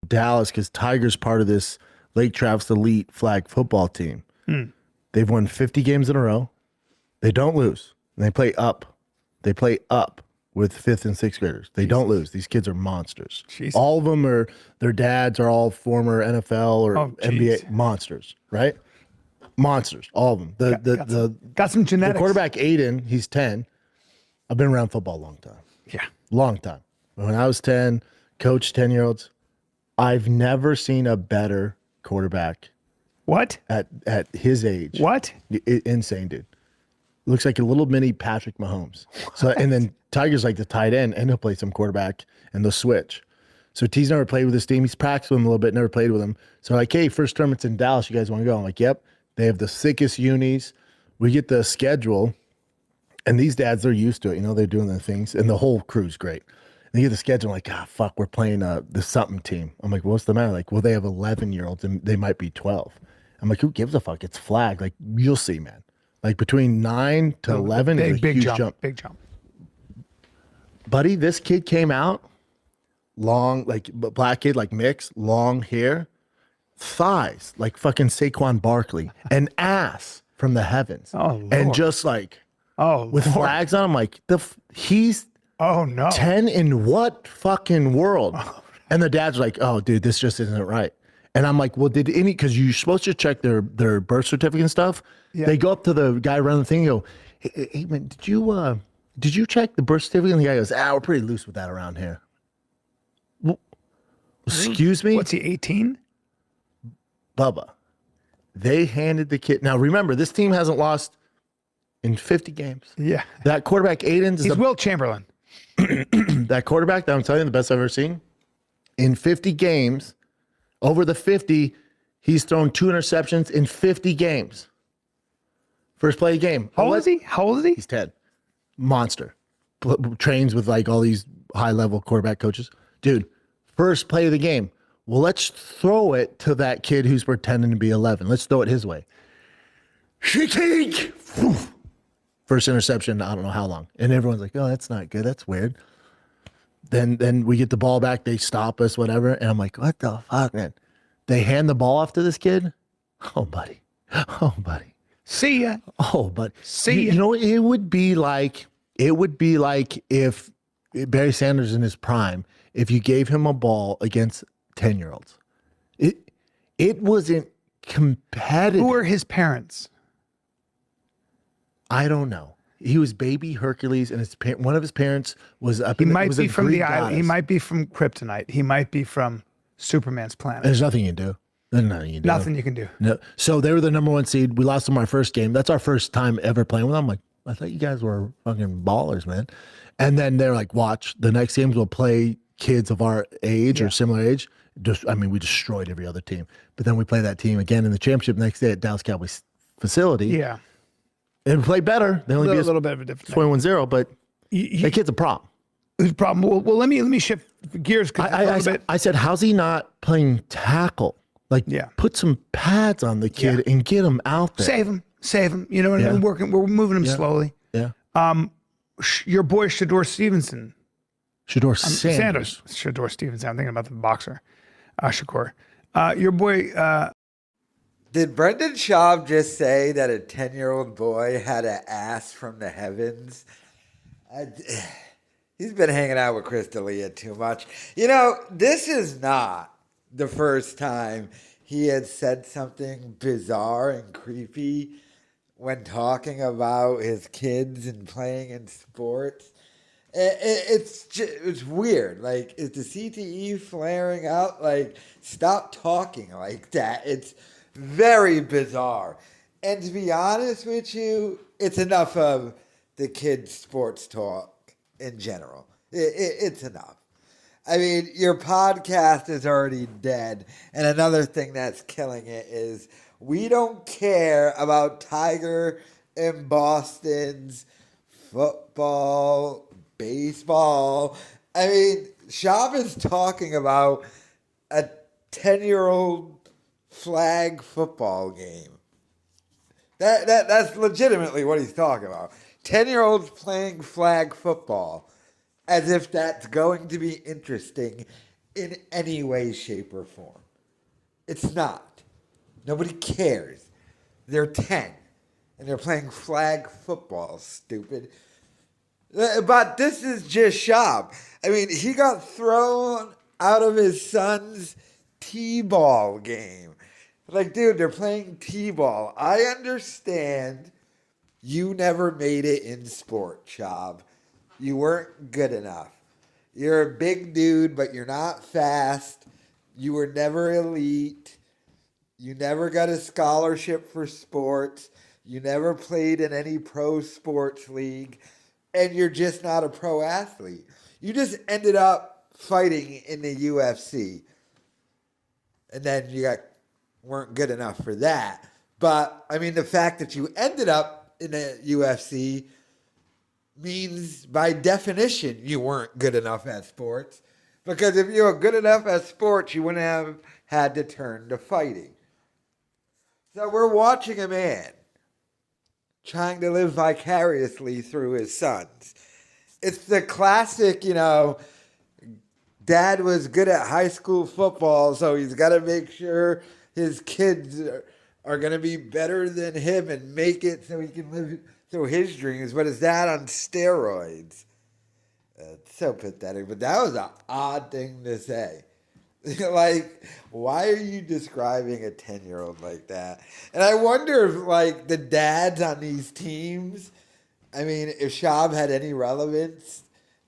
Dallas because Tiger's part of this Lake Travis Elite flag football team. They've won 50 games in a row. They don't lose. And they play up. They play up with 5th and 6th graders. They don't lose. These kids are monsters. All of them are, their dads are all former NFL or NBA monsters, right? Monsters, all of them. Got some genetics. The quarterback, Aiden, he's 10. I've been around football a long time. Yeah. Long time. When I was 10, coached 10-year-olds. I've never seen a better quarterback. What? At his age. What? Insane, dude. Looks like a little mini Patrick Mahomes. So, and then Tiger's like the tight end, and he'll play some quarterback, and they'll switch. So T's never played with this team. He's practiced with him a little bit, never played with him. So like, hey, first tournament's in Dallas. You guys want to go? I'm like, yep. They have the sickest unis. We get the schedule, and these dads, they're used to it. You know, they're doing their things, and the whole crew's great. And they get the schedule, like, fuck, we're playing the something team. I'm like, what's the matter? Like, well, they have 11-year-olds, and they might be 12. I'm like, who gives a fuck? It's flag. Like, you'll see, man. Like, between 9 to 11 is a huge jump. Big jump. Buddy, this kid came out, long, like, black kid, like, mixed, long hair, thighs, like fucking Saquon Barkley, an ass from the heavens. Oh, Lord. And just like, with Lord. flags on him, like, he's Oh, no. 10 in what fucking world? And the dad's like, oh, dude, this just isn't right. And I'm like, well, because you're supposed to check their birth certificate and stuff. Yeah. They go up to the guy running the thing and go, hey man, did you check the birth certificate? And the guy goes, we're pretty loose with that around here. Well, excuse me? What's he, 18? Bubba. They handed the kid. Now, remember, this team hasn't lost in 50 games. Yeah. That quarterback, Aiden's. He's Will Chamberlain. That quarterback that I'm telling you, the best I've ever seen. In 50 games, over the 50, he's thrown 2 interceptions in 50 games. First play of the game. How old is he? He's 10. Monster. Trains with like all these high-level quarterback coaches. Dude, first play of the game. Well, let's throw it to that kid who's pretending to be 11. Let's throw it his way. Shikik! First interception, I don't know how long. And everyone's like, oh, that's not good. That's weird. Then we get the ball back. They stop us, whatever. And I'm like, what the fuck, man? They hand the ball off to this kid. Oh, buddy. Oh, buddy. See ya. Oh, but see ya. You know, it would be like if Barry Sanders in his prime, if you gave him a ball against 10-year-olds. It wasn't competitive. Who are his parents? I don't know. He was baby Hercules, and one of his parents was up. He might be from the island. He might be from Kryptonite. He might be from Superman's planet. There's nothing you can do. There's nothing you can do. Nothing you can do. No. So they were the number 1 seed. We lost them our first game. That's our first time ever playing with them. I'm like, I thought you guys were fucking ballers, man. And then they're like, watch, the next games we'll play kids of our age or similar age. We destroyed every other team. But then we play that team again in the championship next day at Dallas Cowboys facility. Yeah. And play better. They only a little bit of a difference. 21-0, but that kid's a problem. It's a problem. Well, let me shift gears. I said, how's he not playing tackle? Like, put some pads on the kid and get him out there. Save him. You know what I mean? We're moving him slowly. Yeah. Your boy Shador Stevenson. Sanders. Shador Stevenson. I'm thinking about the boxer, Shakur. Your boy. Did Brendan Schaub just say that a 10-year-old boy had an ass from the heavens? He's been hanging out with Chris D'Elia too much. You know, this is not the first time he had said something bizarre and creepy when talking about his kids and playing in sports. It's weird. Like, is the CTE flaring out? Like, stop talking like that. It's very bizarre. And to be honest with you, it's enough of the kids' sports talk in general. It's enough. I mean, your podcast is already dead. And another thing that's killing it is we don't care about Tiger and Boston's football, baseball. I mean, Schaub is talking about a 10-year-old flag football game. That's legitimately what he's talking about. 10-year-olds playing flag football as if that's going to be interesting in any way, shape, or form. It's not. Nobody cares. They're 10 and they're playing flag football, stupid. But this is just Schaub. I mean, he got thrown out of his son's T-ball game. Like, dude, they're playing T-ball. I understand you never made it in sport, Schaub. You weren't good enough. You're a big dude, but you're not fast. You were never elite. You never got a scholarship for sports. You never played in any pro sports league. And you're just not a pro athlete. You just ended up fighting in the UFC. And then weren't good enough for that. But, I mean, the fact that you ended up in the UFC means, by definition, you weren't good enough at sports. Because if you were good enough at sports, you wouldn't have had to turn to fighting. So we're watching a man trying to live vicariously through his sons. It's the classic, dad was good at high school football, so he's got to make sure his kids are going to be better than him and make it so he can live through his dreams. But his dad on steroids. It's so pathetic, but that was an odd thing to say. Like, why are you describing a 10-year-old like that? And I wonder if, like, the dads on these teams, I mean, if Schaub had any relevance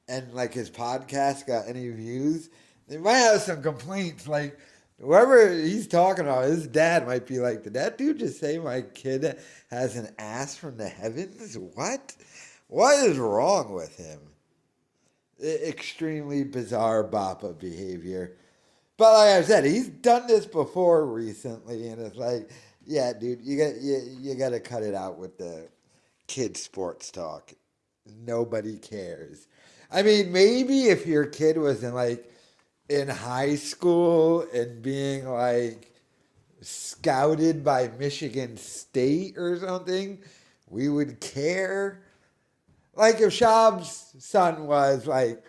and, like, his podcast got any views, they might have some complaints. Like, whoever he's talking about, his dad might be like, did that dude just say my kid has an ass from the heavens? What? What is wrong with him? Extremely bizarre Bappa behavior. But like I said, he's done this before recently, and it's like, yeah, dude, you got to cut it out with the kid sports talk. Nobody cares. I mean, maybe if your kid was in high school and being like scouted by Michigan State or something, we would care. Like if Schaub's son was like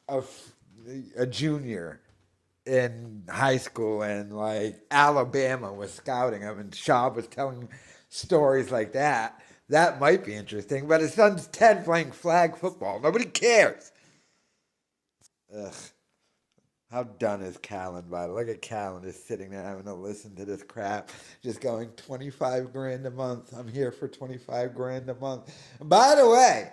a junior in high school and like Alabama was scouting him and Schaub was telling stories like that, that might be interesting. But his son's 10 playing flag football. Nobody cares. Ugh. How done is Callen, by the way? Look at Callen just sitting there having to listen to this crap, just going $25,000 a month. I'm here for $25,000 a month. And by the way,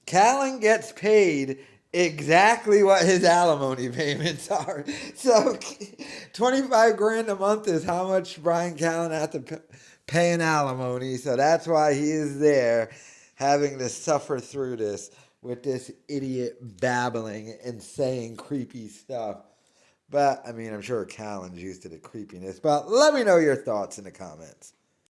Callen gets paid exactly what his alimony payments are. So $25,000 a month is how much Bryan Callen has to pay in alimony. So that's why he is there having to suffer through this with this idiot babbling and saying creepy stuff. But, I mean, I'm sure Callen's used to the creepiness. But let me know your thoughts in the comments.